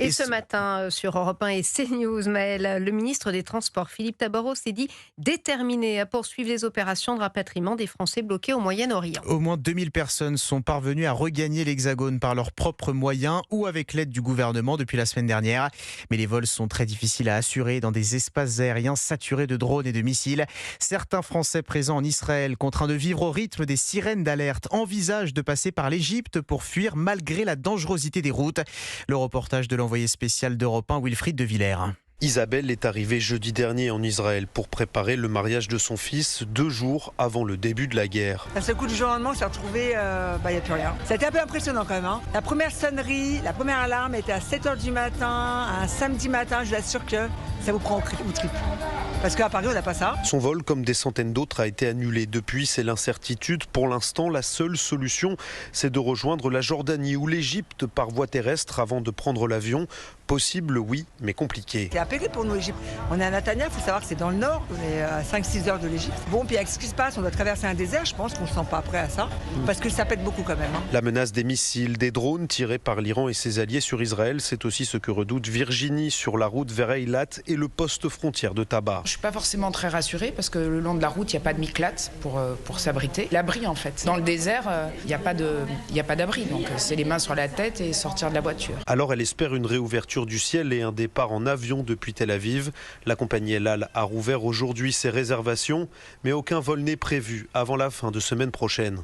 Et ce matin, sur Europe 1 et CNews, Maël, le ministre des Transports, Philippe Tabarot, s'est dit déterminé à poursuivre les opérations de rapatriement des Français bloqués au Moyen-Orient. Au moins 2000 personnes sont parvenues à regagner l'Hexagone par leurs propres moyens ou avec l'aide du gouvernement depuis la semaine dernière. Mais les vols sont très difficiles à assurer dans des espaces aériens saturés de drones et de missiles. Certains Français présents en Israël, contraints de vivre au rythme des sirènes d'alerte, envisagent de passer par l'Égypte pour fuir malgré la dangerosité des routes. Le reportage de l'envoyé spécial d'Europe 1, Wilfried de Villers. Isabelle est arrivée jeudi dernier en Israël pour préparer le mariage de son fils 2 jours avant le début de la guerre. D'un seul coup, du jour au lendemain, on s'est retrouvé, il n'y a plus rien. Ça a été un peu impressionnant quand même. La première sonnerie, la première alarme était à 7h du matin, un samedi matin. Je vous assure que ça vous prend au trip. Parce qu'à Paris, on n'a pas ça. Son vol, comme des centaines d'autres, a été annulé. Depuis, c'est l'incertitude. Pour l'instant, la seule solution, c'est de rejoindre la Jordanie ou l'Égypte par voie terrestre avant de prendre l'avion. Possible, oui, mais compliqué. C'est un périple pour nous, l'Égypte. On est à Netanya, il faut savoir que c'est dans le nord, on est à 5-6 heures de l'Égypte. Bon, puis avec ce qui se passe, on doit traverser un désert, je pense qu'on ne se sent pas prêt à ça, parce que ça pète beaucoup quand même. La menace des missiles, des drones tirés par l'Iran et ses alliés sur Israël, c'est aussi ce que redoute Virginie sur la route vers Eilat et le poste frontière de Tabar. Je ne suis pas forcément très rassurée parce que le long de la route, il n'y a pas de miklat pour s'abriter. L'abri, en fait. Dans le désert, il n'y a pas d'abri, donc c'est les mains sur la tête et sortir de la voiture. Alors elle espère une réouverture du ciel et un départ en avion depuis Tel Aviv. La compagnie El Al a rouvert aujourd'hui ses réservations, mais aucun vol n'est prévu avant la fin de semaine prochaine.